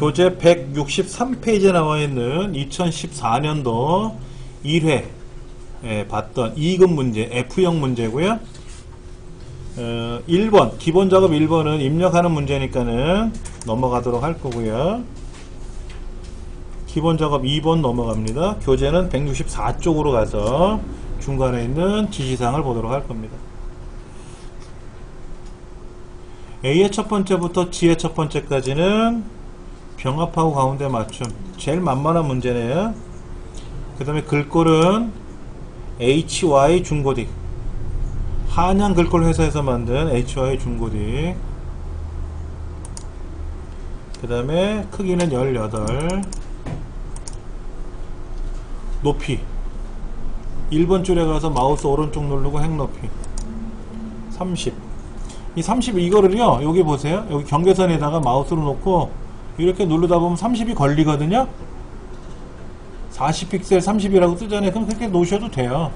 교재 163페이지에 나와 있는 2014년도 1회 봤던 2급 문제, F형 문제고요. 1번, 기본 작업 1번은 입력하는 문제니까는 넘어가도록 할 거고요. 기본 작업 2번 넘어갑니다. 교재는 164쪽으로 가서 중간에 있는 지시사항을 보도록 할 겁니다. A의 첫 번째부터 G의 첫 번째까지는 병합하고 가운데 맞춤. 제일 만만한 문제네요. 그 다음에 글꼴은 HY 중고딕. 한양 글꼴 회사에서 만든 HY 중고딕. 그 다음에 크기는 18. 높이 1번 줄에 가서 마우스 오른쪽 누르고 행 높이 30. 이 30 이거를요, 여기 보세요. 여기 경계선에다가 마우스를 놓고 이렇게 누르다 보면 30이 걸리거든요. 40픽셀 30이라고 뜨잖아요. 그럼 그렇게 놓으셔도 돼요.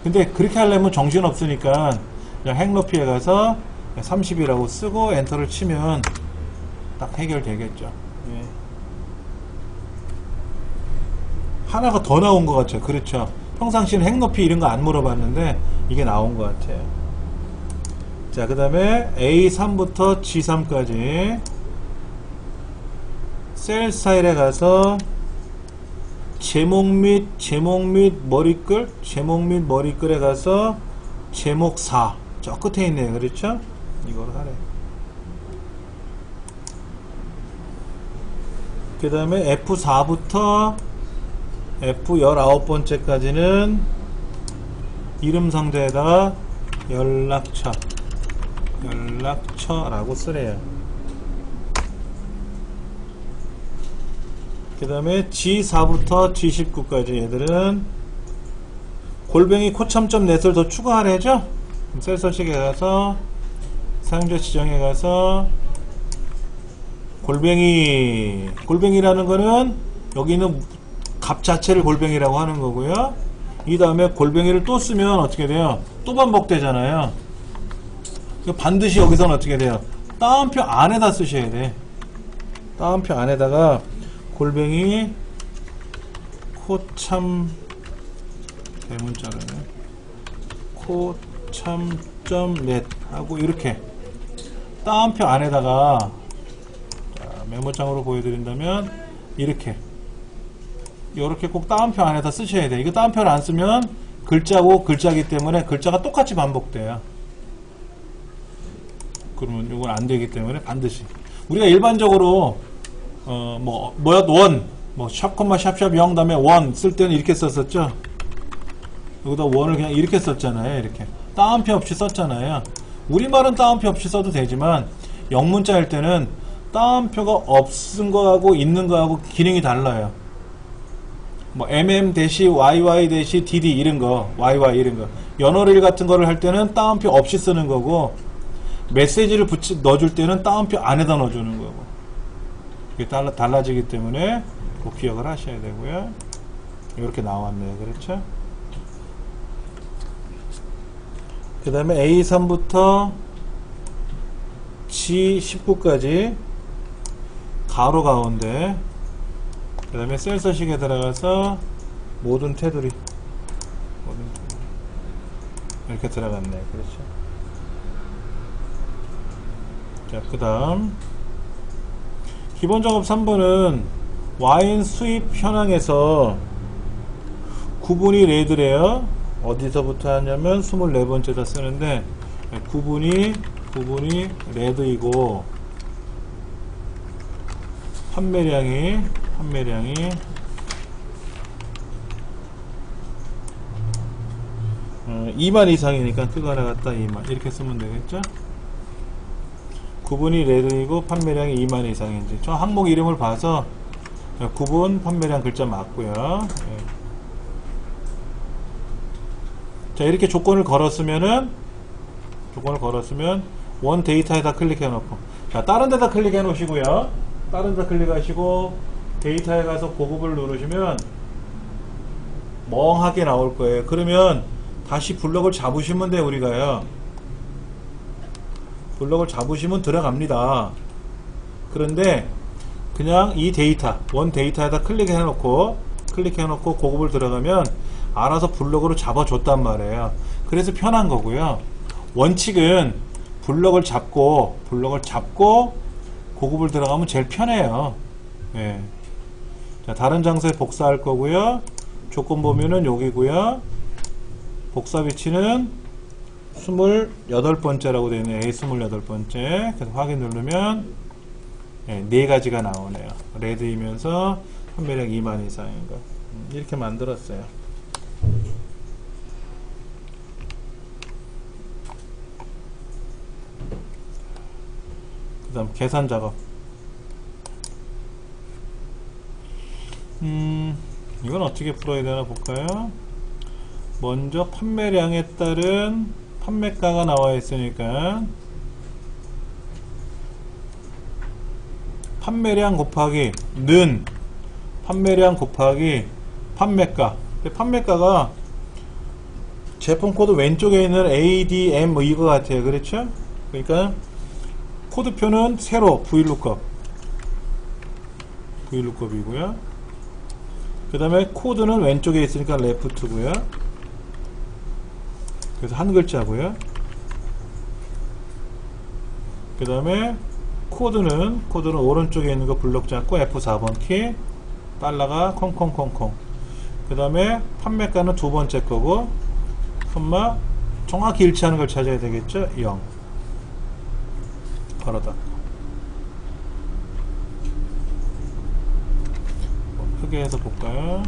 근데 그렇게 하려면 정신 없으니까 그냥 행 높이에 가서 30이라고 쓰고 엔터를 치면 딱 해결되겠죠. 예. 하나가 더 나온 것 같죠. 그렇죠. 평상시는 행 높이 이런 거 안 물어봤는데 이게 나온 것 같아요. 자, 그 다음에 A3부터 G3까지 셀 스타일에 가서 제목 및 머리글, 제목 및 머리글에 가서 제목 4. 저 끝에 있네요. 그렇죠? 이걸 하래. 그 다음에 F4부터 F19번째까지는 이름 상자에다가 연락처라고 쓰래요. 그 다음에 G4부터 G19까지 얘들은 골뱅이 코참점 넷을 더 추가하래죠. 셀 서식에 가서 사용자 지정에 가서 골뱅이라는 거는 여기 있는 값 자체를 골뱅이라고 하는 거고요. 이 다음에 골뱅이를 또 쓰면 어떻게 돼요? 또 반복되잖아요. 반드시 여기서는 어떻게 돼요? 따옴표 안에다 쓰셔야 돼. 따옴표 안에다가 골뱅이 코참 대문자로네. 코참.net 하고 이렇게 따옴표 안에다가 메모장으로 보여드린다면 이렇게 꼭 따옴표 안에다 쓰셔야 돼. 이거 따옴표를 안 쓰면 글자고 글자기 때문에 글자가 똑같이 반복돼요. 그러면 이건 안 되기 때문에 반드시 우리가 일반적으로 샵, 샵 0 다음에 원 쓸 때는 이렇게 썼었죠. 여기다 원을 그냥 이렇게 썼잖아요. 이렇게 따옴표 없이 썼잖아요. 우리말은 따옴표 없이 써도 되지만 영문자일 때는 따옴표가 없은 거하고 있는 거하고 기능이 달라요. mm-yy-dd 이런 거, yy 이런 거. 연어릴 같은 거를 할 때는 따옴표 없이 쓰는 거고, 메시지를 넣어줄 때는 따옴표 안에다 넣어주는 거고. 이게 달라지기 때문에 꼭 기억을 하셔야 되고요. 이렇게 나왔네요. 그렇죠? 그 다음에 A3부터 G19까지 가로 가운데, 그 다음에 셀 서식에 들어가서 모든 테두리 이렇게 들어갔네. 그렇죠? 자, 그 다음 기본 작업 3번은 와인 수입 현황에서 구분이 레드래요. 어디서부터 하냐면 24번째다 쓰는데 구분이 레드이고 판매량이 2만 이상이니까 뜨거 하나 갖다 2만 이렇게 쓰면 되겠죠. 구분이 레드이고 판매량이 2만 이상인지 저 항목 이름을 봐서 구분 판매량 글자 맞고요. 자, 이렇게 조건을 걸었으면 원 데이터에다 클릭해 놓고, 자, 다른 데다 클릭해 놓으시고요. 다른 데 클릭하시고 데이터에 가서 고급을 누르시면 멍하게 나올 거예요. 그러면 다시 블럭을 잡으시면 돼요. 우리가요, 블럭을 잡으시면 들어갑니다. 그런데 그냥 이 데이터, 원 데이터에다 클릭해놓고 고급을 들어가면 알아서 블럭으로 잡아줬단 말이에요. 그래서 편한 거고요. 원칙은 블럭을 잡고 고급을 들어가면 제일 편해요. 예. 자, 다른 장소에 복사할 거고요. 조건 보면은 여기고요. 복사 위치는 28번째라고 되어 있네요. A 28번째. 그래서 확인 누르면 네, 4가지가 나오네요. 레드이면서 판매량 2만 이상인 거. 이렇게 만들었어요. 그 다음 계산 작업. 이건 어떻게 풀어야 되나 볼까요? 먼저 판매량에 따른 판매가가 나와 있으니까 판매량 곱하기 는 판매량 곱하기 판매가. 판매가가 제품 코드 왼쪽에 있는 ADM 뭐 이거 같아요. 그렇죠? 그러니까 코드표는 세로 VLOOKUP이고요. 그 다음에 코드는 왼쪽에 있으니까 레프트고요. 그래서 한 글자고요. 그 다음에 코드는 오른쪽에 있는 거 블럭 잡고 F4번 키 달러가 콩콩콩콩. 그 다음에 판매가는 두 번째 거고 콤마 정확히 일치하는 걸 찾아야 되겠죠. 0 바로 닫고 크게 해서 볼까요?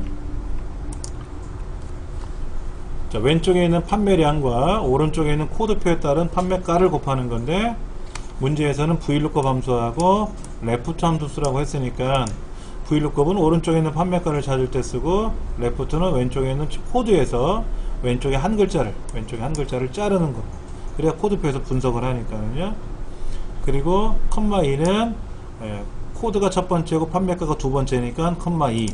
자, 왼쪽에 있는 판매량과 오른쪽에 있는 코드표에 따른 판매가를 곱하는 건데 문제에서는 VLOOKUP 함수하고 레프트 함수 쓰라고 했으니까 VLOOKUP은 오른쪽에 있는 판매가를 찾을 때 쓰고 레프트는 왼쪽에 있는 코드에서 왼쪽에 한 글자를 자르는 거. 그래야 코드표에서 분석을 하니까요. 그리고 컴마 2는 코드가 첫 번째고 판매가가 두 번째니까 컴마 2.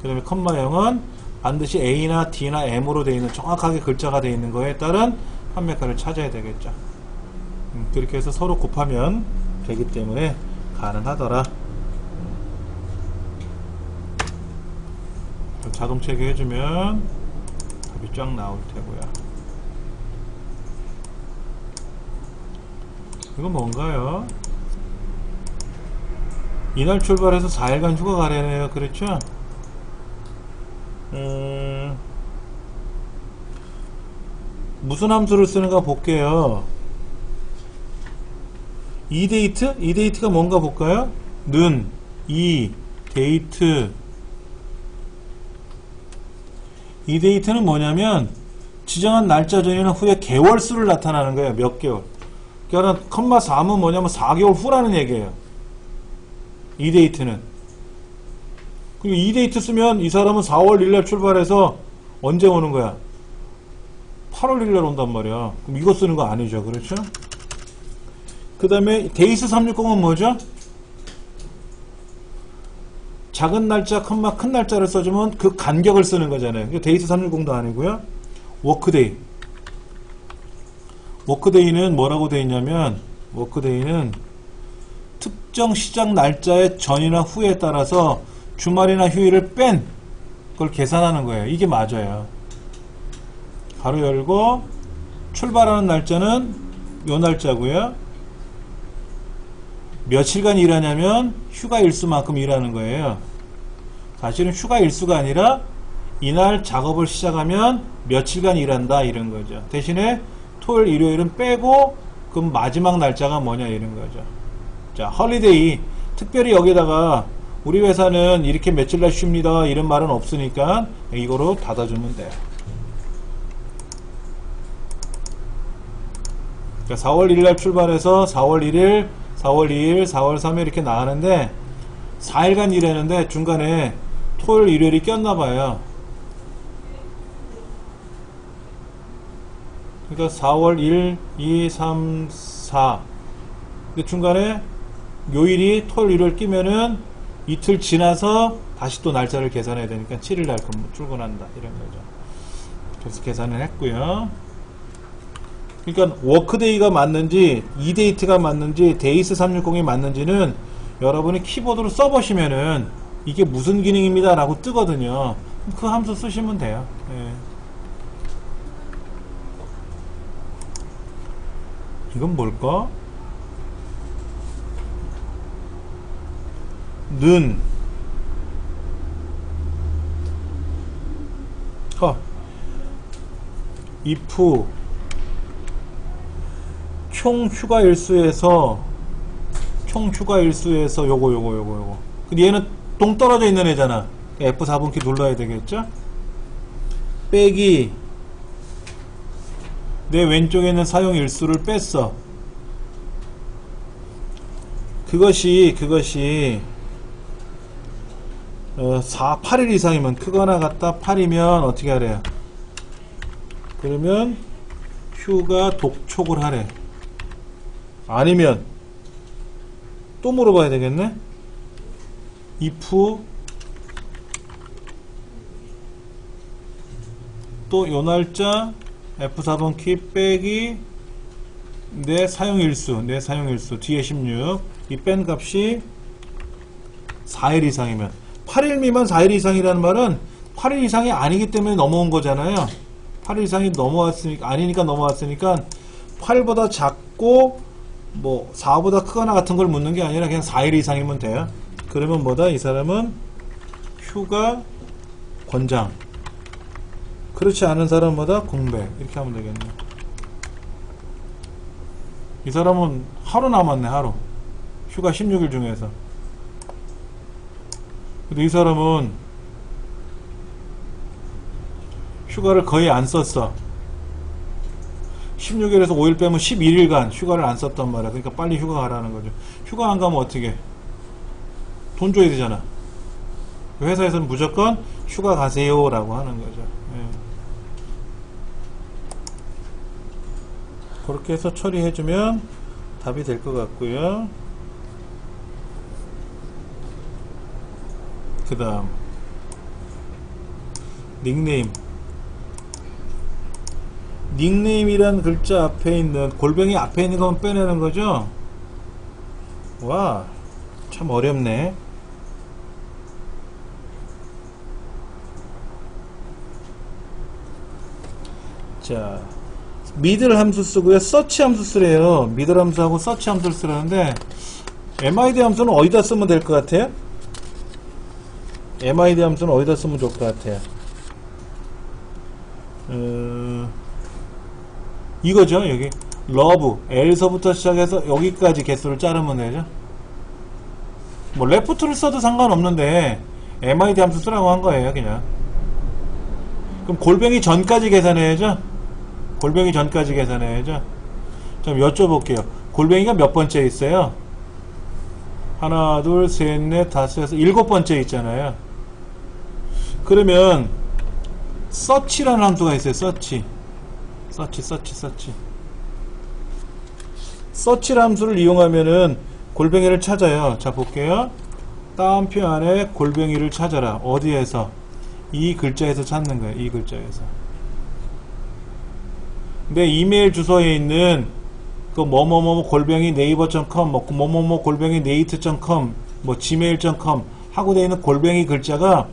그 다음에 컴마 0은 반드시 A나 D나 M으로 되어 있는 정확하게 글자가 되어 있는 거에 따른 판매가를 찾아야 되겠죠. 그렇게 해서 서로 곱하면 되기 때문에 가능하더라. 자동 체계해주면 답이 쫙 나올 테고요. 이건 뭔가요? 이날 출발해서 4일간 휴가 가려네요. 그렇죠? 무슨 함수를 쓰는가 볼게요. 이데이트? 이데이트가 뭔가 볼까요? 는, 이, 데이트. 이데이트는 뭐냐면 지정한 날짜 전이나 후에 개월수를 나타나는 거예요. 몇 개월. 그러니까 컴마 3은 뭐냐면 4개월 후라는 얘기예요. 이데이트는. 그리고 이데이트 쓰면 이 사람은 4월 1일 출발해서 언제 오는 거야? 8월 1일 온단 말이야. 그럼 이거 쓰는 거 아니죠. 그렇죠? 그 다음에 데이스 360은 뭐죠? 작은 날짜, 컴마 큰 날짜를 써주면 그 간격을 쓰는 거잖아요. 데이스 360도 아니고요. 워크데이. 워크데이는 뭐라고 되어 있냐면 워크데이는 특정 시작 날짜의 전이나 후에 따라서 주말이나 휴일을 뺀 걸 계산하는 거예요. 이게 맞아요. 가로 열고 출발하는 날짜는 요 날짜고요. 며칠간 일하냐면 휴가 일수만큼 일하는 거예요. 사실은 휴가 일수가 아니라 이날 작업을 시작하면 며칠간 일한다 이런 거죠. 대신에 토요일 일요일은 빼고 그럼 마지막 날짜가 뭐냐 이런 거죠. 자, 헐리데이. 특별히 여기다가 우리 회사는 이렇게 며칠날 쉽니다 이런 말은 없으니까 이거로 닫아주면 돼요. 자, 4월 1일 날 출발해서 4월 1일 4월 2일, 4월 3일 이렇게 나가는데 4일간 일했는데 중간에 토요일, 일요일이 꼈나봐요. 그러니까 4월 1, 2, 3, 4 근데 중간에 요일이 토요일, 일요일 끼면은 이틀 지나서 다시 또 날짜를 계산해야 되니까 7일날 출근한다 이런 거죠. 그래서 계산을 했고요. 그러니까 워크데이가 맞는지 이데이트가 맞는지 데이스 360이 맞는지는 여러분이 키보드로 써보시면은 이게 무슨 기능입니다 라고 뜨거든요. 그 함수 쓰시면 돼요. 예. 이건 뭘까? 는 if 총 휴가일수에서 요거 근데 얘는 동 떨어져 있는 애잖아. F4번키 눌러야 되겠죠? 빼기 내 왼쪽에 있는 사용일수를 뺐어. 그것이 8일 이상이면, 크거나 같다 8이면 어떻게 하래요? 그러면 휴가 독촉을 하래. 아니면 또 물어봐야 되겠네. if 또 요 날짜 F4번 키 빼기 내 사용일수 뒤에 16, 이 뺀 값이 4일 이상이면, 8일 미만 4일 이상이라는 말은 8일 이상이 아니기 때문에 넘어온 거잖아요. 8일 이상이 아니니까 넘어왔으니까 8보다 작고 뭐 4보다 크거나 같은 걸 묻는 게 아니라 그냥 4일 이상이면 돼요. 그러면 뭐다? 이 사람은 휴가 권장. 그렇지 않은 사람은 뭐다? 공백. 이렇게 하면 되겠네. 이 사람은 하루 남았네. 하루. 휴가 16일 중에서. 근데 이 사람은 휴가를 거의 안 썼어. 16일에서 5일 빼면 11일간 휴가를 안 썼단 말이야. 그러니까 빨리 휴가 가라는 거죠. 휴가 안 가면 어떻게? 돈 줘야 되잖아. 회사에서는 무조건 휴가 가세요 라고 하는 거죠. 예. 그렇게 해서 처리해주면 답이 될 것 같고요. 그 다음 닉네임이란 글자 앞에 있는 골뱅이 앞에 있는 것만 빼내는 거죠. 와, 참 어렵네. 자, 미들 함수 쓰고요. 서치 함수 쓰래요. 미들 함수하고 서치 함수를 쓰라는데, MID 함수는 어디다 쓰면 될 것 같아요? MID 함수는 어디다 쓰면 좋을 것 같아요? 이거죠. 여기 love L서부터 시작해서 여기까지 개수를 자르면 되죠. 뭐 left를 써도 상관없는데 MID 함수 쓰라고 한 거예요. 그냥. 그럼 골뱅이 전까지 계산해야죠. 골뱅이 전까지 계산해야죠. 좀 여쭤볼게요. 골뱅이가 몇 번째 있어요? 하나, 둘, 셋, 넷, 다섯, 여섯, 7번째 있잖아요. 그러면 search라는 함수가 있어요. search라는 함수를 이용하면은 골뱅이를 찾아요. 자, 볼게요. 따옴표 안에 골뱅이를 찾아라. 어디에서? 이 글자에서 찾는 거예요. 이 글자에서. 내 이메일 주소에 있는 그 뭐뭐뭐 골뱅이 네이버.com, 뭐뭐뭐 골뱅이 네이트.com, 뭐 gmail.com 하고 되어 있는 골뱅이 글자가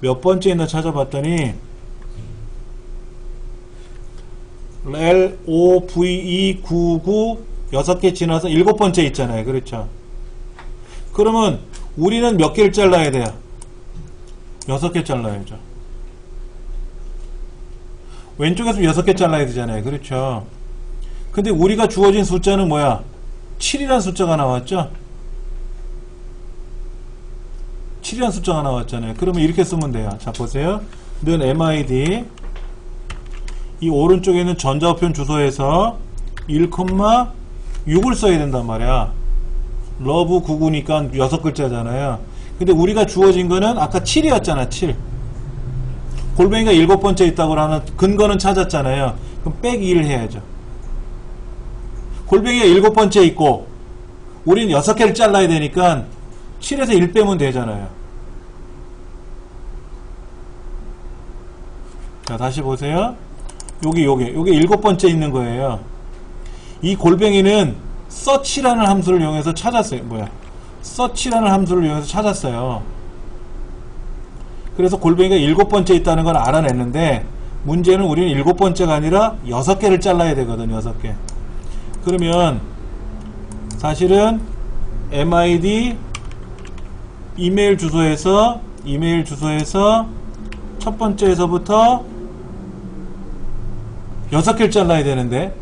몇 번째 있나 찾아봤더니 LOVE99 6개 지나서 7번째 있잖아요. 그렇죠? 그러면 우리는 몇 개를 잘라야 돼요? 6개 잘라야죠. 왼쪽에서 6개 잘라야 되잖아요. 그렇죠? 근데 우리가 주어진 숫자는 뭐야? 7이라는 숫자가 나왔죠? 7이라는 숫자가 나왔잖아요. 그러면 이렇게 쓰면 돼요. 자, 보세요. 는 MID 이 오른쪽에 있는 전자우편 주소에서 1,6을 써야 된단 말이야. 러브 99니까 6글자잖아요. 근데 우리가 주어진 거는 아까 7이었잖아. 7. 골뱅이가 7번째 있다고 하는 근거는 찾았잖아요. 그럼 빼기 1을 해야죠. 골뱅이가 7번째 있고 우린 6개를 잘라야 되니까 7에서 1 빼면 되잖아요. 자, 다시 보세요. 요게 7번째 있는 거예요. 이 골뱅이는 search라는 함수를 이용해서 찾았어요. 뭐야? search라는 함수를 이용해서 찾았어요. 그래서 골뱅이가 7번째 있다는 걸 알아냈는데, 문제는 우리는 7번째가 아니라 6개를 잘라야 되거든. 6개. 그러면 사실은 MID 이메일 주소에서 첫 번째에서부터 6개를 잘라야 되는데,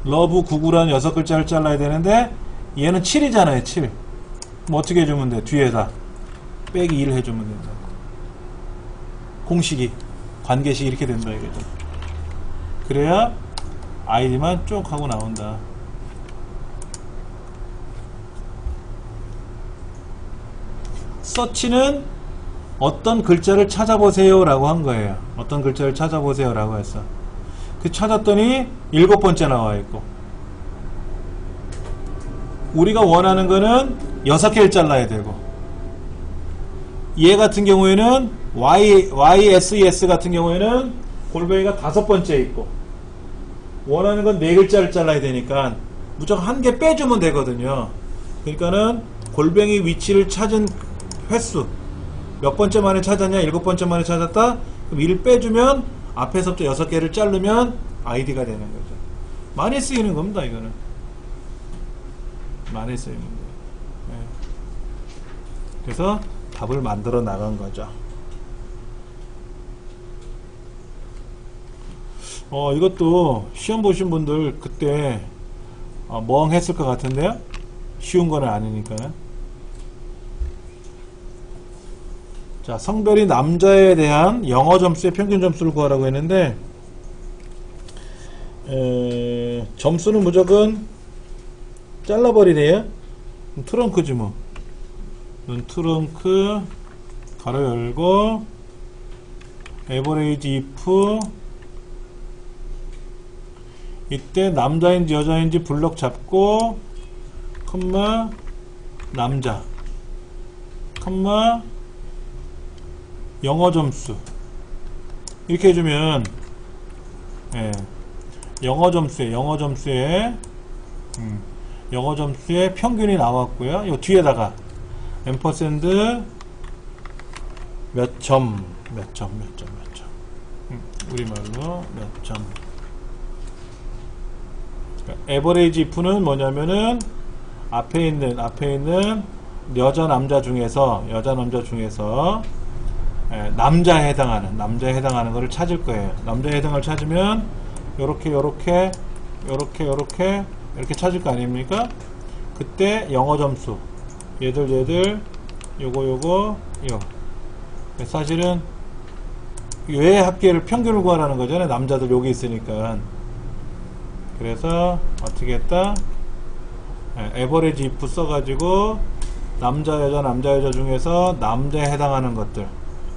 러브 구구라는 6글자를 잘라야 되는데, 얘는 7이잖아요. 7. 뭐 어떻게 해주면 돼? 뒤에다 빼기 1 해주면 된다. 공식이, 관계식이 이렇게 된다 이거죠. 그래야 아이디만 쭉 하고 나온다. 서치는 어떤 글자를 찾아보세요 라고 한 거예요. 어떤 글자를 찾아보세요 라고 했어. 그 찾았더니 7번째 나와 있고, 우리가 원하는 거는 6개를 잘라야 되고, 얘 같은 경우에는 YSES 같은 경우에는 골뱅이가 5번째 있고, 원하는 건 4글자를 잘라야 되니까 무조건 1개 빼주면 되거든요. 그러니까는 골뱅이 위치를 찾은 횟수, 몇 번째 만에 찾았냐? 7번째 만에 찾았다? 그럼 1 빼주면 앞에서부터 6개를 자르면 아이디가 되는 거죠. 많이 쓰이는 겁니다, 이거는. 많이 쓰이는 거예요. 네. 그래서 답을 만들어 나간 거죠. 이것도 시험 보신 분들 그때 멍했을 것 같은데요? 쉬운 거는 아니니까요. 자, 성별이 남자에 대한 영어 점수의 평균 점수를 구하라고 했는데, 점수는 무조건 잘라버리네요. 트렁크지 뭐. 트렁크 가로 열고 에버레이지 if, 이때 남자인지 여자인지 블럭 잡고 컴마 남자 컴마 영어 점수 이렇게 해주면, 예, 영어 점수에 평균이 나왔고요. 이 뒤에다가 앰퍼샌드 몇 점, 우리말로 몇 점. 에버레이지 if는 뭐냐면은 앞에 있는 여자 남자 중에서 남자에 해당하는 거를 찾을 거예요. 남자에 해당을 찾으면 요렇게 찾을 거 아닙니까? 그때 영어 점수 얘들 요거 사실은 외 합계를 평균을 구하라는 거잖아요. 남자들 여기 있으니까. 그래서 어떻게 했다? 에버리지 if 써가지고 남자 여자 중에서 남자에 해당하는 것들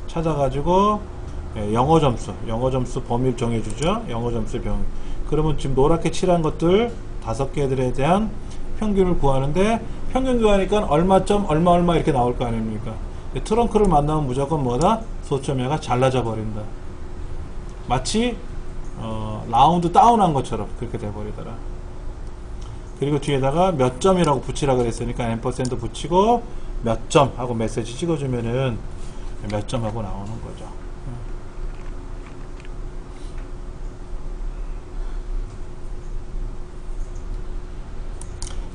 찾아가지고 영어 점수 범위를 정해주죠. 영어 점수 범위. 그러면 지금 노랗게 칠한 것들 5개들에 대한 평균을 구하는데, 평균 구하니까 얼마점 얼마 이렇게 나올 거 아닙니까? 트렁크를 만나면 무조건 뭐다? 소점에가 잘라져 버린다. 마치 라운드 다운한 것처럼 그렇게 돼버리더라. 그리고 뒤에다가 몇 점이라고 붙이라 그랬으니까 앰퍼샌드 붙이고 몇 점 하고 메시지 찍어주면은 몇 점 하고 나오는 거죠.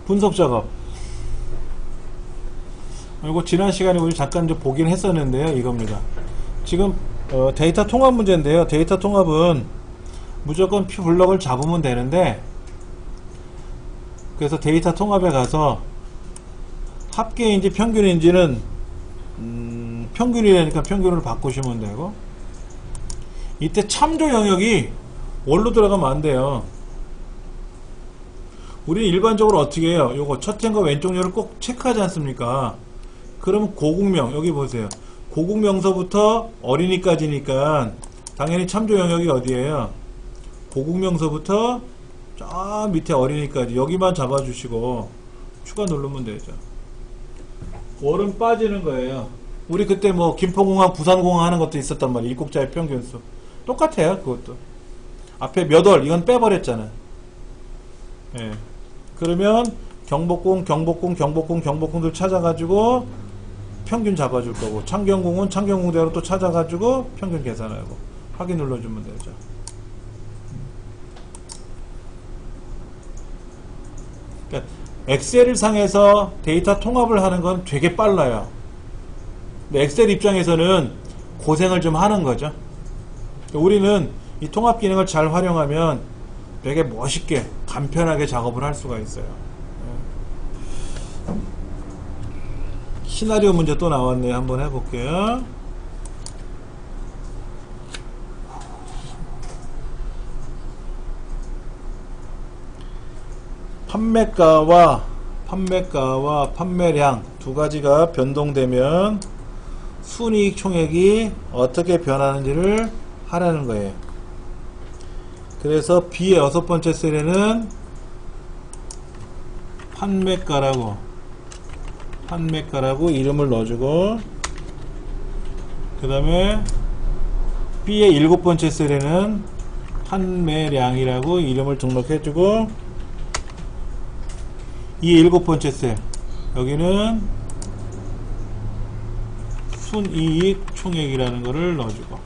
분석 작업. 이거 지난 시간에 우리 잠깐 좀 보긴 했었는데요. 이겁니다. 지금 데이터 통합 문제인데요. 데이터 통합은 무조건 블럭을 잡으면 되는데, 그래서 데이터 통합에 가서 합계인지 평균인지는 평균이라니까 평균을 바꾸시면 되고, 이때 참조 영역이 원로 들어가면 안 돼요. 우리는 일반적으로 어떻게 해요? 요거 첫째인가 왼쪽 열을 꼭 체크하지 않습니까? 그러면 고국명, 여기 보세요. 고국명서부터 어린이까지니까 당연히 참조 영역이 어디예요? 고국명서부터 저 밑에 어린이까지 여기만 잡아주시고 추가 누르면 되죠. 월은 빠지는 거예요. 우리 그때 뭐 김포공항, 부산공항 하는 것도 있었단 말이에요. 입국자의 평균수 똑같아요. 그것도 앞에 몇 월 이건 빼버렸잖아. 예. 그러면 경복궁들 찾아가지고 평균 잡아줄 거고, 창경궁은 창경궁대로 또 찾아가지고 평균 계산하고 확인 눌러주면 되죠. 그러니까 엑셀 상에서 데이터 통합을 하는 건 되게 빨라요. 근데 엑셀 입장에서는 고생을 좀 하는 거죠. 우리는 이 통합 기능을 잘 활용하면 되게 멋있게 간편하게 작업을 할 수가 있어요. 시나리오 문제 또 나왔네요. 한번 해볼게요. 판매가와 판매량 두 가지가 변동되면 순이익 총액이 어떻게 변하는지를 하라는 거예요. 그래서 B의 6번째 셀에는 판매가라고 이름을 넣어주고, 그 다음에 B의 7번째 셀에는 판매량이라고 이름을 등록해주고, 이 7번째 셀 여기는 순이익 총액이라는 거를 넣어주고.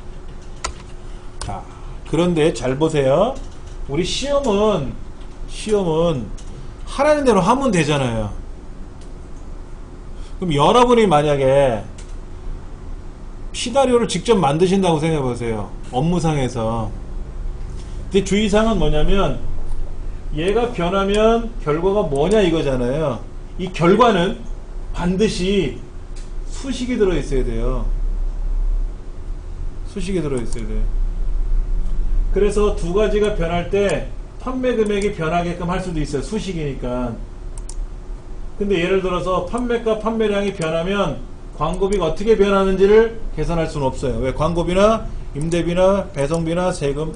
자, 그런데 잘 보세요. 우리 시험은 하라는 대로 하면 되잖아요. 그럼 여러분이 만약에 시나리오를 직접 만드신다고 생각해 보세요. 업무상에서. 근데 주의사항은 뭐냐면, 얘가 변하면 결과가 뭐냐 이거잖아요. 이 결과는 반드시 수식이 들어있어야 돼요. 수식이 들어있어야 돼요. 그래서 두 가지가 변할 때 판매 금액이 변하게끔 할 수도 있어요. 수식이니까. 근데 예를 들어서 판매가, 판매량이 변하면 광고비가 어떻게 변하는지를 계산할 수는 없어요. 왜? 광고비나 임대비나 배송비나 세금,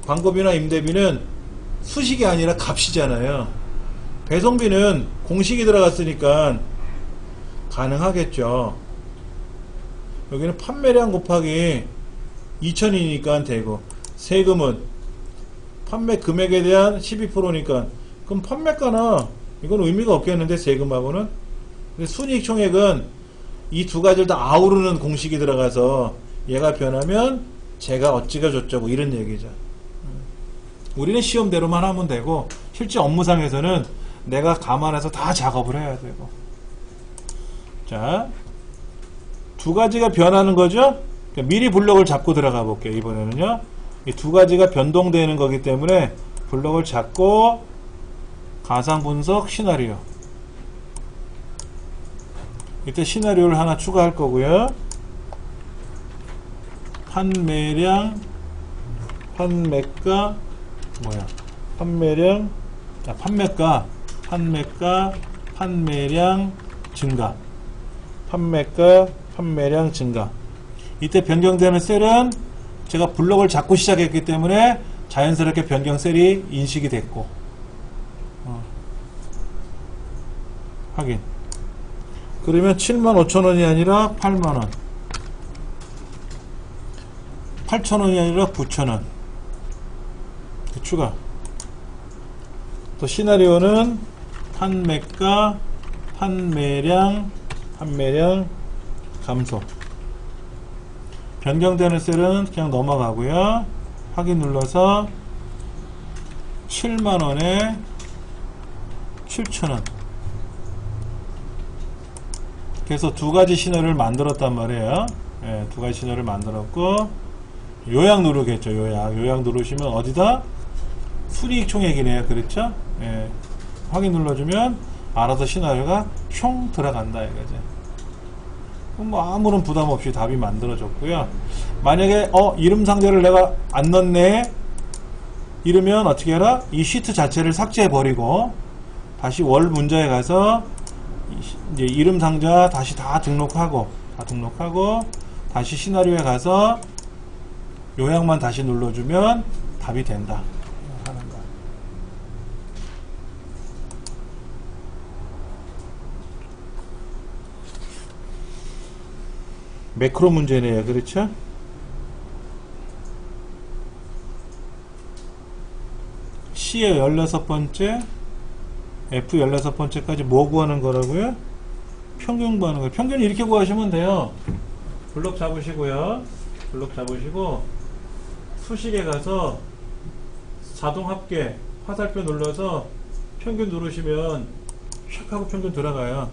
광고비나 임대비는 수식이 아니라 값이잖아요. 배송비는 공식이 들어갔으니까 가능하겠죠. 여기는 판매량 곱하기 2000이니까 되고, 세금은 판매 금액에 대한 12%니까 그럼 판매가나 이건 의미가 없겠는데, 세금하고는. 근데 순이익 총액은 이 두 가지를 다 아우르는 공식이 들어가서 얘가 변하면 제가 어찌가 저쩌고 이런 얘기죠. 우리는 시험대로만 하면 되고, 실제 업무상에서는 내가 감안해서 다 작업을 해야 되고. 자, 두 가지가 변하는 거죠. 미리 블럭을 잡고 들어가 볼게요. 이번에는요, 이 두 가지가 변동되는 거기 때문에 블럭을 잡고 가상 분석 시나리오, 이때 시나리오를 하나 추가할 거고요. 판매량, 판매가 판매량, 판매가, 판매량 증가, 판매가, 판매량 증가. 이때 변경되는 셀은 제가 블럭을 잡고 시작했기 때문에 자연스럽게 변경 셀이 인식이 됐고, 확인. 그러면 75,000원이 아니라 8만원, 8,000원이 아니라 9,000원 추가. 또 시나리오는 판매가, 판매량 감소. 변경되는 셀은 그냥 넘어가고요. 확인 눌러서 7만원에 7,000원. 그래서 두 가지 시나리오를 만들었단 말이에요. 예, 두 가지 시나리오를 만들었고, 요약 누르겠죠. 요약 누르시면 어디다? 순이익 총액이네요. 그렇죠? 예, 확인 눌러주면 알아서 시나리오가 흉 들어간다 이거죠. 뭐 아무런 부담 없이 답이 만들어졌고요. 만약에 이름 상자를 내가 안 넣네 이러면 어떻게 해라? 이 시트 자체를 삭제해 버리고 다시 월 문자에 가서 이제 이름 상자 다시 다 등록하고 다시 시나리오에 가서 요약만 다시 눌러주면 답이 된다 하는 거. 매크로 문제네요. 그렇죠? C의 16번째 F 16번째까지 뭐 구하는 거라고요? 평균 구하는 거예요. 평균 이렇게 구하시면 돼요. 블록 잡으시고요. 블록 잡으시고 수식에 가서 자동 합계 화살표 눌러서 평균 누르시면 샥 하고 평균 들어가요.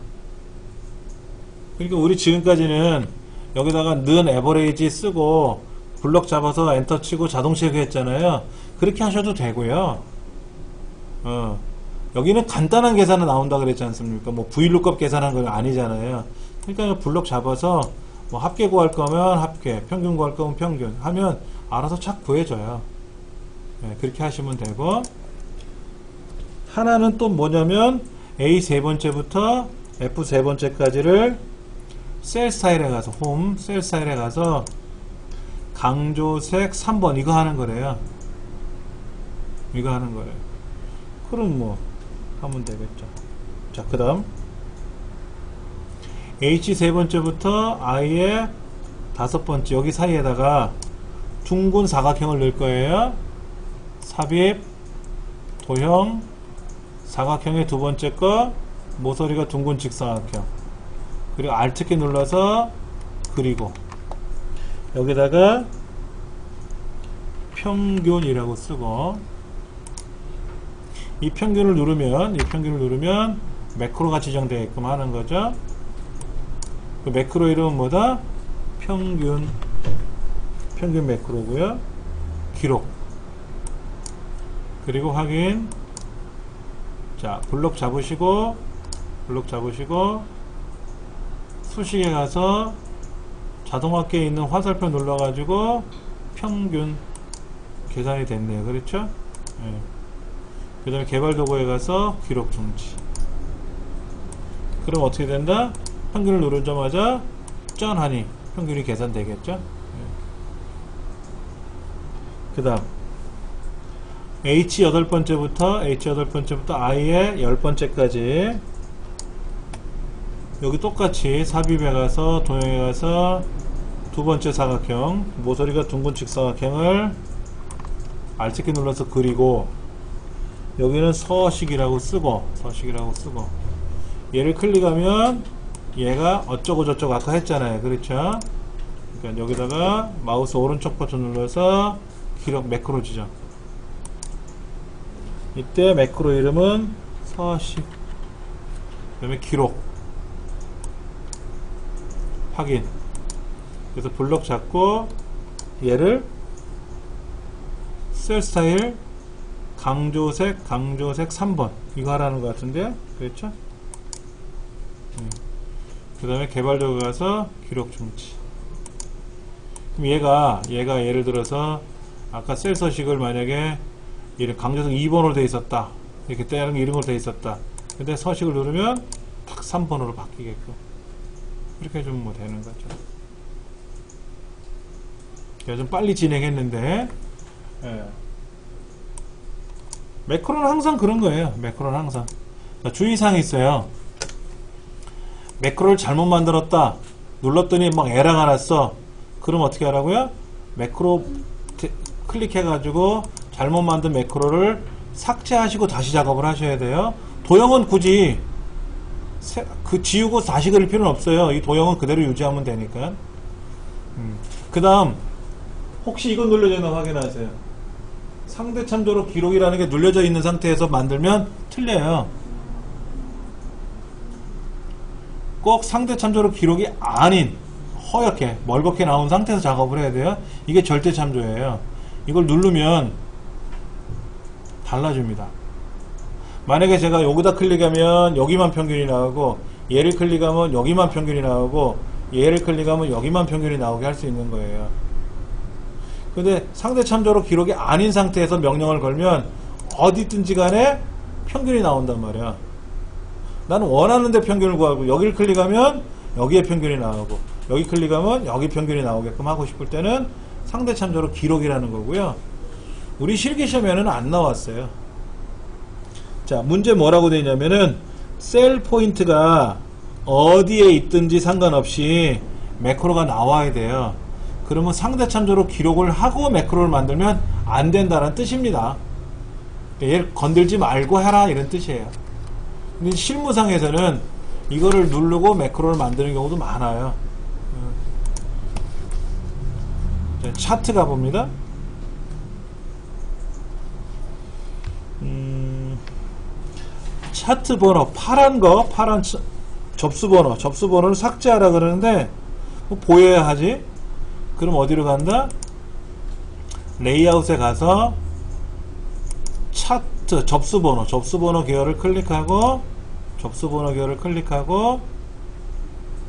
그러니까 우리 지금까지는 여기다가 는 에버레이지 쓰고 블록 잡아서 엔터 치고 자동 체크했잖아요. 그렇게 하셔도 되고요. 여기는 간단한 계산은 나온다 그랬지 않습니까? 뭐 VLOOKUP 계산한 건 아니잖아요. 그러니까 블록 잡아서 뭐 합계 구할 거면 합계, 평균 구할 거면 평균 하면 알아서 착 구해줘요. 네, 그렇게 하시면 되고, 하나는 또 뭐냐면 A 세 번째부터 F 세 번째까지를 셀 스타일에 가서 홈, 셀 스타일에 가서 강조색 3번 이거 하는 거래요. 이거 하는 거래요. 그럼 뭐 하면 되겠죠. 자, 그 다음 H 세 번째부터 I의 다섯 번째 여기 사이에다가 둥근 사각형을 넣을 거예요. 삽입, 도형, 사각형의 두 번째 거 모서리가 둥근 직사각형, 그리고 Alt키 눌러서 그리고 여기다가 평균이라고 쓰고, 이 평균을 누르면 매크로가 지정되게끔 하는 거죠. 그 매크로 이름은 뭐다? 평균 매크로고요. 기록, 그리고 확인. 자, 블록 잡으시고 수식에 가서 자동합계에 있는 화살표 눌러가지고 평균 계산이 됐네요. 그렇죠? 네. 그 다음에 개발 도구에 가서 기록 중지. 그럼 어떻게 된다? 평균을 누르자마자 짠 하니 평균이 계산되겠죠? 네. 그 다음 H 8번째부터 I의 10번째까지 여기 똑같이 삽입에 가서 도형에 가서 두 번째 사각형 모서리가 둥근 직사각형을 Alt키 눌러서 그리고, 여기는 서식이라고 쓰고 얘를 클릭하면 얘가 어쩌고 저쩌고 아까 했잖아요. 그렇죠? 그러니까 여기다가 마우스 오른쪽 버튼 눌러서 기록 매크로 지정. 이때 매크로 이름은 서식, 그 다음에 기록, 확인. 그래서 블록 잡고 얘를 셀 스타일 강조색 3번 이거 하라는 것 같은데요. 그렇죠? 그 다음에 개발 도구 가서 기록 중지. 그럼 얘가 예를 들어서 아까 셀 서식을 만약에 얘를 강조색 2번으로 되어 있었다, 이렇게 다른 이름으로 되어 있었다. 근데 서식을 누르면 딱 3번으로 바뀌게끔 이렇게 해주면 뭐 되는 거죠. 제가 좀 빨리 진행했는데, 예. 매크로는 항상 그런 거예요. 매크로는 항상. 자, 주의사항이 있어요. 매크로를 잘못 만들었다, 눌렀더니 막 에러가 났어. 그럼 어떻게 하라고요? 매크로 클릭해가지고 잘못 만든 매크로를 삭제하시고 다시 작업을 하셔야 돼요. 도형은 굳이 지우고 다시 그릴 필요는 없어요. 이 도형은 그대로 유지하면 되니까. 그 다음 혹시 이거 눌려져 있나 확인하세요. 상대 참조로 기록이라는 게 눌려져 있는 상태에서 만들면 틀려요. 꼭 상대 참조로 기록이 아닌 허옇게 멀겋게 나온 상태에서 작업을 해야 돼요. 이게 절대 참조예요. 이걸 누르면 달라집니다. 만약에 제가 여기다 클릭하면 여기만 평균이 나오고, 얘를 클릭하면 여기만 평균이 나오고, 얘를 클릭하면 여기만 평균이 나오게 할 수 있는 거예요. 근데 상대 참조로 기록이 아닌 상태에서 명령을 걸면 어디든지 간에 평균이 나온단 말이야. 나는 원하는 데 평균을 구하고, 여기를 클릭하면 여기에 평균이 나오고, 여기 클릭하면 여기 평균이 나오게끔 하고 싶을 때는 상대 참조로 기록이라는 거고요. 우리 실기시험에는 안 나왔어요. 자, 문제 뭐라고 되어 있냐면은 셀 포인트가 어디에 있든지 상관없이 매크로가 나와야 돼요. 그러면 상대 참조로 기록을 하고 매크로를 만들면 안 된다는 뜻입니다. 얘를 건들지 말고 해라 이런 뜻이에요. 근데 실무상에서는 이거를 누르고 매크로를 만드는 경우도 많아요. 자, 차트 가봅니다. 차트 번호 파란 접수 번호를 삭제하라 그러는데 뭐 보여야 하지. 그럼 어디로 간다? 레이아웃에 가서 차트 접수 번호 계열을 클릭하고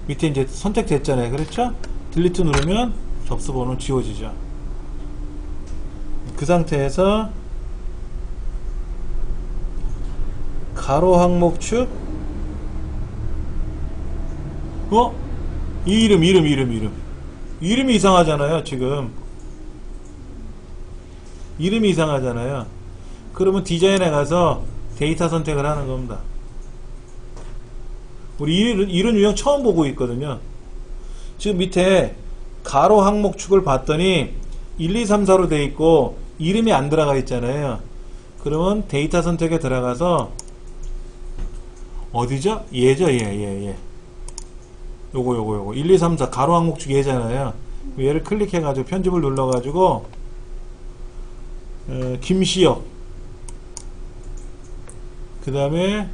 밑에 이제 선택됐잖아요. 그렇죠? 딜리트 누르면 접수 번호는 지워지죠. 그 상태에서 가로 항목축 이 이름이 이상하잖아요. 지금 이름이 이상하잖아요. 그러면 디자인에 가서 데이터 선택을 하는 겁니다. 우리 이런 유형 처음 보고 있거든요. 지금 밑에 가로 항목축을 봤더니 1, 2, 3, 4로 돼 있고 이름이 안 들어가 있잖아요. 그러면 데이터 선택에 들어가서 어디죠? 얘죠, 얘. 요거 1, 2, 3, 4 가로 항목축 얘잖아요. 얘를 클릭해가지고 편집을 눌러가지고 김시혁 그 다음에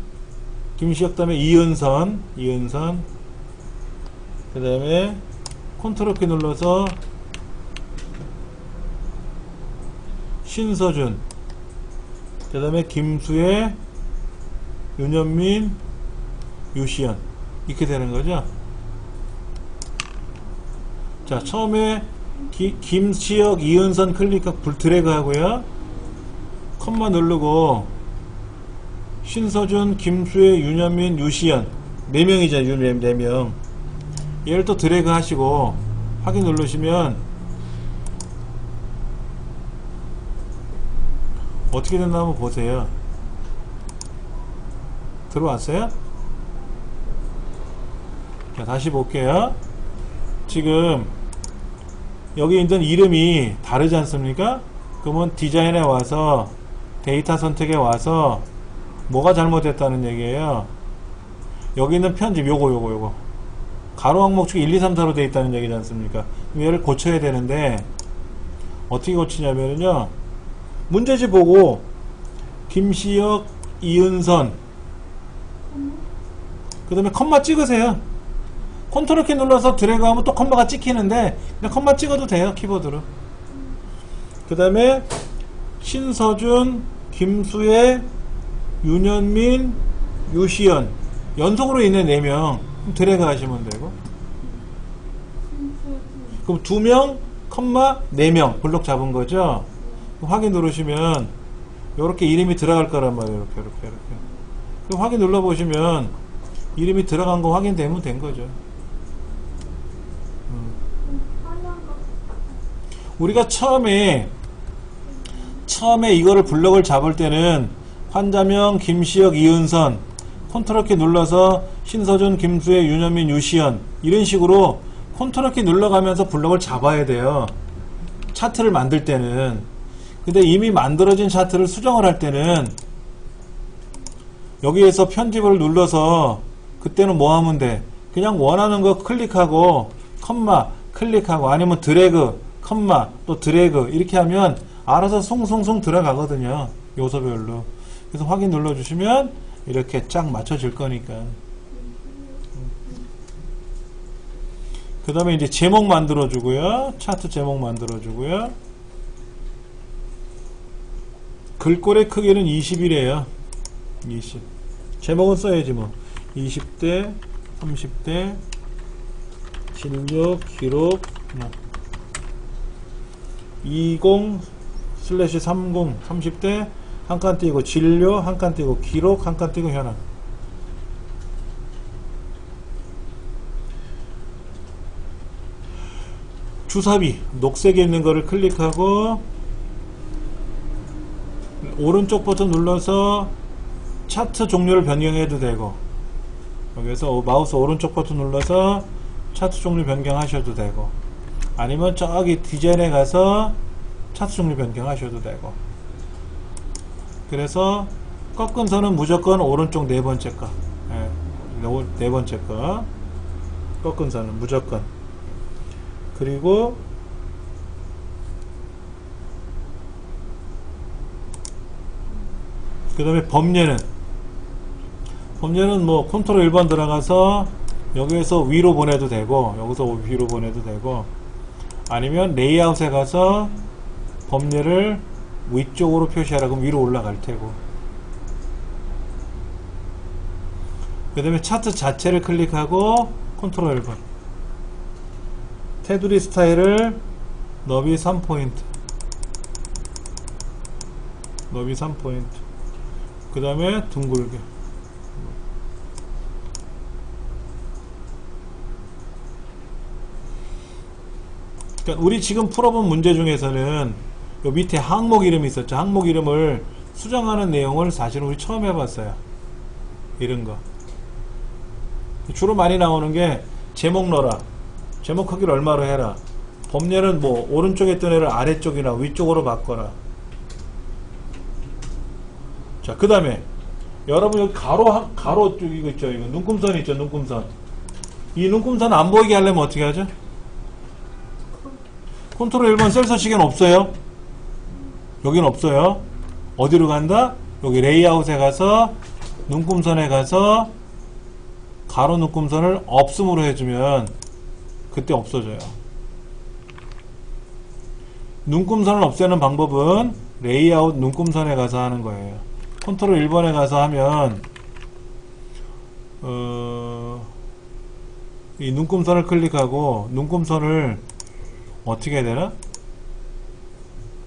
이은선 그 다음에 컨트롤 키 눌러서 신서준 그 다음에 김수혜 윤현민 유시연 이렇게 되는 거죠. 자, 처음에 김시혁 이은선 드래그 하고요. 컴마 누르고 신서준 김수혜 윤현민 유시연 4명이잖아요. 4명 얘를 또 드래그 하시고 확인 누르시면 어떻게 됐나 한번 보세요. 들어왔어요? 자, 다시 볼게요. 지금 여기 있는 이름이 다르지 않습니까? 그러면 디자인에 와서 데이터 선택에 와서 뭐가 잘못됐다는 얘기예요. 여기 있는 편집 요거 가로 항목축 1, 2, 3, 4로 되어 있다는 얘기지 않습니까? 얘를 고쳐야 되는데 어떻게 고치냐면요, 문제집 보고 김시혁 이은선 그 다음에 컴마 찍으세요. 컨트롤 키 눌러서 드래그 하면 또 컴마가 찍히는데 그냥 컴마 찍어도 돼요, 키보드로. 그 다음에 신서준 김수혜 윤현민 유시연 연속으로 있는 4명 드래그 하시면 되고, 그럼 2명 컴마 4명 블록 잡은 거죠. 확인 누르시면 이렇게 이름이 들어갈 거란 말이에요. 이렇게 그럼 확인 눌러 보시면 이름이 들어간 거 확인되면 된 거죠. 우리가 처음에 이거를 블럭을 잡을 때는 환자명 김시혁 이은선 컨트롤 키 눌러서 신서준 김수혜 윤현민 유시연 이런 식으로 컨트롤 키 눌러가면서 블럭을 잡아야 돼요, 차트를 만들 때는. 근데 이미 만들어진 차트를 수정을 할 때는 여기에서 편집을 눌러서 그때는 뭐 하면 돼? 그냥 원하는 거 클릭하고 컴마 클릭하고 아니면 드래그 컴마 또 드래그 이렇게 하면 알아서 송송송 들어가거든요, 요소별로. 그래서 확인 눌러주시면 이렇게 쫙 맞춰질 거니까. 그 다음에 이제 제목 만들어주고요. 차트 제목 만들어주고요. 글꼴의 크기는 20이래요. 20. 제목은 써야지 뭐. 20대, 30대, 진료, 기록, 20/30, 30대 한 칸 띄고 진료 한 칸 띄고 기록 한 칸 띄고 현황. 주사위 녹색에 있는 거를 클릭하고 오른쪽 버튼 눌러서 차트 종류를 변경해도 되고, 여기서 마우스 오른쪽 버튼 눌러서 차트 종류 변경하셔도 되고, 아니면 저기 디자인에 가서 차트 종류 변경하셔도 되고. 그래서 꺾은 선은 무조건 오른쪽 네 번째 거. 예, 네 번째 거. 꺾은 선은 무조건. 그리고 그 다음에 범례는 뭐 컨트롤 1번 들어가서 여기에서 위로 보내도 되고, 여기서 위로 보내도 되고, 아니면 레이아웃에 가서 범례를 위쪽으로 표시하라 그럼 위로 올라갈 테고, 그 다음에 차트 자체를 클릭하고 컨트롤 1번, 테두리 스타일을 너비 3포인트, 너비 3포인트, 그 다음에 둥글게. 그러니까 우리 지금 풀어본 문제 중에서는 요 밑에 항목 이름이 있었죠. 항목 이름을 수정하는 내용을 사실은 우리 처음 해봤어요. 이런 거 주로 많이 나오는 게 제목 넣어라, 제목 크기를 얼마로 해라, 범례는 뭐 오른쪽에 있던 애를 아래쪽이나 위쪽으로 바꿔라. 자, 그 다음에 여러분 여기 가로 쪽 이거 있죠. 이거 눈금선 있죠. 눈금선. 이 눈금선 안 보이게 하려면 어떻게 하죠? 컨트롤 1번 셀 서식에는 없어요. 여기는 없어요. 어디로 간다? 여기 레이아웃에 가서 눈금선에 가서 가로 눈금선을 없음으로 해주면 그때 없어져요. 눈금선을 없애는 방법은 레이아웃 눈금선에 가서 하는 거예요. 컨트롤 1번에 가서 하면 이 눈금선을 클릭하고 눈금선을 어떻게 해야 되나?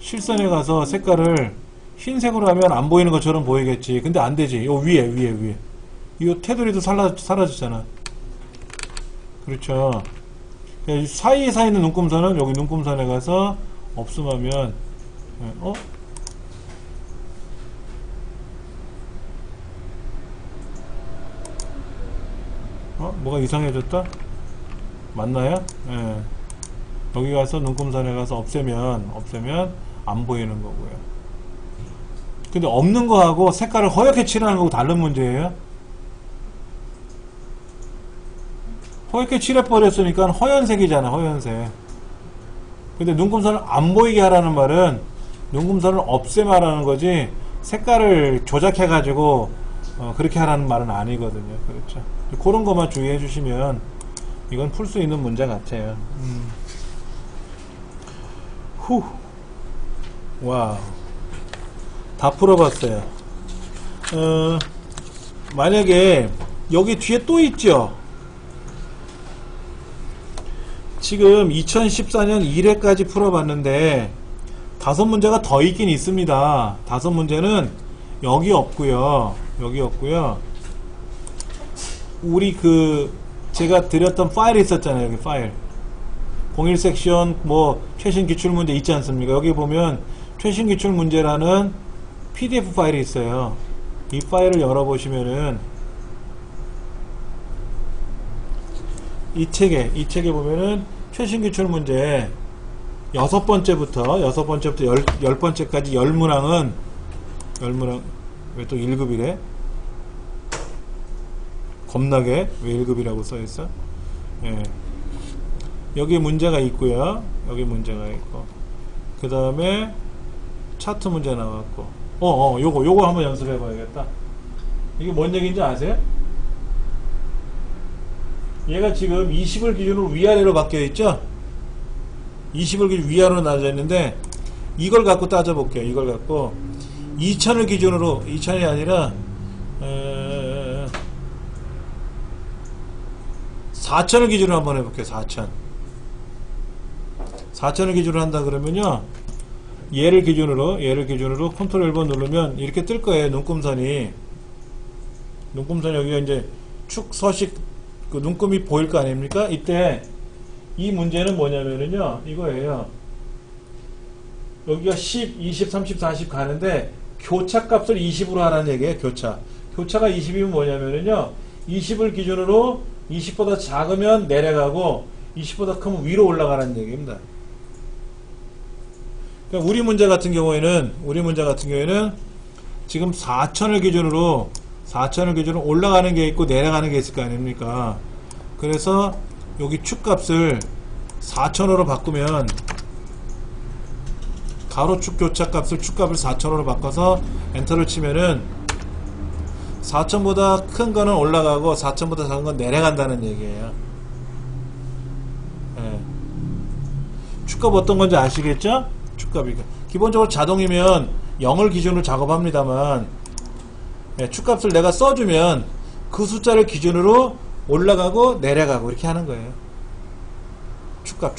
실선에 가서 색깔을 흰색으로 하면 안 보이는 것처럼 보이겠지. 근데 안 되지. 요 위에. 이 테두리도 사라졌잖아. 그렇죠. 사이에 있는 눈금선은 여기 눈금선에 가서 없음하면, 뭐가 이상해졌다? 맞나요? 예. 여기 가서 눈금선에 가서 없애면 안 보이는 거고요. 근데 없는 거하고 색깔을 허옇게 칠하는 거하고 다른 문제예요. 허옇게 칠해버렸으니까 허연색이잖아, 허연색. 근데 눈금선을 안 보이게 하라는 말은 눈금선을 없애말하는 거지, 색깔을 조작해가지고 그렇게 하라는 말은 아니거든요. 그렇죠. 그런 것만 주의해 주시면 이건 풀 수 있는 문제 같아요. 와우. 다 풀어봤어요. 만약에 여기 뒤에 또 있죠. 지금 2014년 1회까지 풀어봤는데 5문제가 더 있긴 있습니다. 5문제는 여기 없고요. 우리 제가 드렸던 파일이 있었잖아요. 여기 파일 01 섹션 뭐 최신 기출문제 있지 않습니까? 여기 보면 최신 기출문제라는 PDF 파일이 있어요. 이 파일을 열어보시면은 이 책에 보면은 최신 기출문제 6번째부터 10번째까지 10문항은 왜 또 1급이래? 겁나게 왜 1급이라고 써있어? 예. 여기 문제가 있고요. 여기 문제가 있고, 그 다음에 차트 문제 나왔고, 요거 한번 연습해 봐야겠다. 이게 뭔 얘기인지 아세요? 얘가 지금 20을 기준으로 위아래로 바뀌어 있죠? 20을 기준 위아래로 나눠져 있는데, 이걸 갖고 따져볼게요. 이걸 갖고 2000을 기준으로, 2000이 아니라 4000을 기준으로 한번 해볼게요. 4000을 기준으로 한다 그러면요, 얘를 기준으로 컨트롤 1번 누르면 이렇게 뜰 거예요. 눈금선이 여기가 이제 축 서식 그 눈금이 보일 거 아닙니까? 이때 이 문제는 뭐냐면은요, 이거예요. 여기가 10, 20, 30, 40 가는데 교차 값을 20으로 하라는 얘기예요. 교차가 20이면 뭐냐면은요, 20을 기준으로 20보다 작으면 내려가고 20보다 크면 위로 올라가라는 얘기입니다. 그러니까 우리 문제 같은 경우에는 지금 4천을 기준으로 올라가는 게 있고 내려가는 게 있을 거 아닙니까? 그래서 여기 축값을 4천으로 바꾸면 가로축 교차값을 축값을 4천으로 바꿔서 엔터를 치면은 4천보다 큰 거는 올라가고 4천보다 작은 건 내려간다는 얘기예요. 예. 축값 어떤 건지 아시겠죠? 축값이 기본적으로 자동이면 0을 기준으로 작업합니다만, 예, 축값을 내가 써주면 그 숫자를 기준으로 올라가고 내려가고 이렇게 하는 거예요. 축값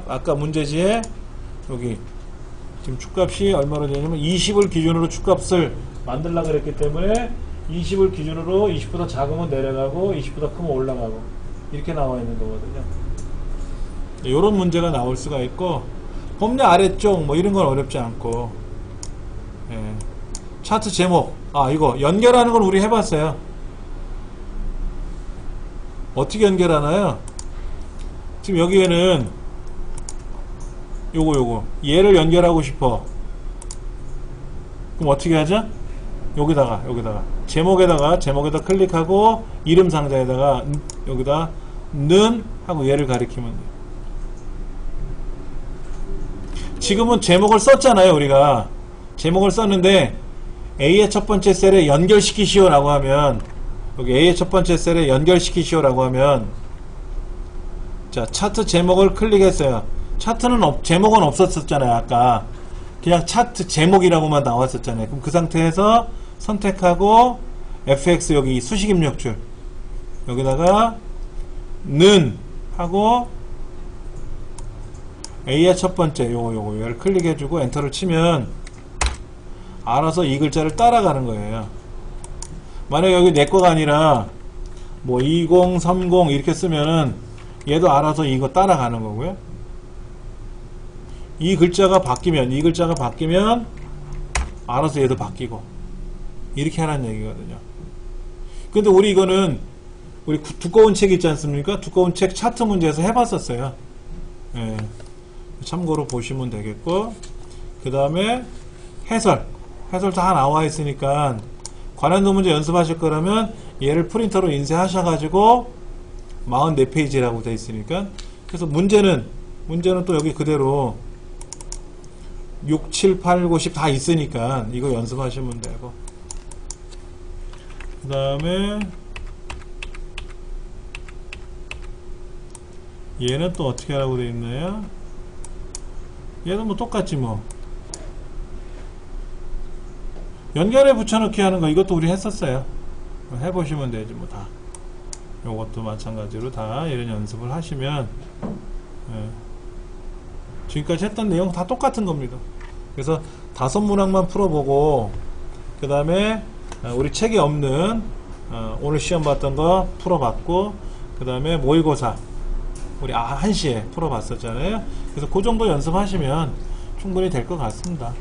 아까 문제지에 여기 지금 축값이 얼마로 되냐면 20을 기준으로 축값을 만들려고 그랬기 때문에 20을 기준으로 20보다 작으면 내려가고 20보다 크면 올라가고 이렇게 나와 있는 거거든요. 이런 문제가 나올 수가 있고, 범례 아래쪽 뭐 이런 건 어렵지 않고, 예. 차트 제목, 이거 연결하는 건 우리 해봤어요. 어떻게 연결하나요? 지금 여기에는 요거 얘를 연결하고 싶어. 그럼 어떻게 하죠? 여기다가 제목에다 클릭하고 이름 상자에다가 여기다 는 하고 얘를 가리키면 돼요. 지금은 제목을 썼잖아요. 우리가 제목을 썼는데 A의 첫 번째 셀에 연결시키시오 라고 하면, 여기 A의 첫 번째 셀에 연결시키시오 라고 하면, 자, 차트 제목을 클릭했어요. 차트는 제목은 없었잖아요. 아까 그냥 차트 제목이라고만 나왔었잖아요. 그럼 그 상태에서 선택하고 FX 여기 수식 입력줄 여기다가 는 하고 A의 첫 번째 요거를 클릭해주고 엔터를 치면 알아서 이 글자를 따라가는 거예요. 만약에 여기 내 거가 아니라 뭐 2030 이렇게 쓰면은 얘도 알아서 이거 따라가는 거고요. 이 글자가 바뀌면 알아서 얘도 바뀌고 이렇게 하라는 얘기거든요. 근데 우리 이거는 우리 두꺼운 책 있지 않습니까? 두꺼운 책 차트 문제에서 해봤었어요. 예. 참고로 보시면 되겠고, 그 다음에 해설 다 나와 있으니까 관련도 문제 연습하실 거라면 얘를 프린터로 인쇄하셔가지고 44페이지라고 되어 있으니까, 그래서 문제는 또 여기 그대로 6, 7, 8, 9, 10 다 있으니까 이거 연습하시면 되고, 그 다음에 얘는 또 어떻게 하라고 되어 있나요? 얘는 뭐 똑같지 뭐. 연결해 붙여넣기 하는 거 이것도 우리 했었어요. 해보시면 되지 뭐 다. 요것도 마찬가지로 다 이런 연습을 하시면, 예. 지금까지 했던 내용 다 똑같은 겁니다. 그래서 5문항만 풀어보고 그 다음에 우리 책에 없는 오늘 시험 봤던 거 풀어봤고, 그 다음에 모의고사 우리 1시에 풀어봤었잖아요. 그래서 그 정도 연습하시면 충분히 될 것 같습니다.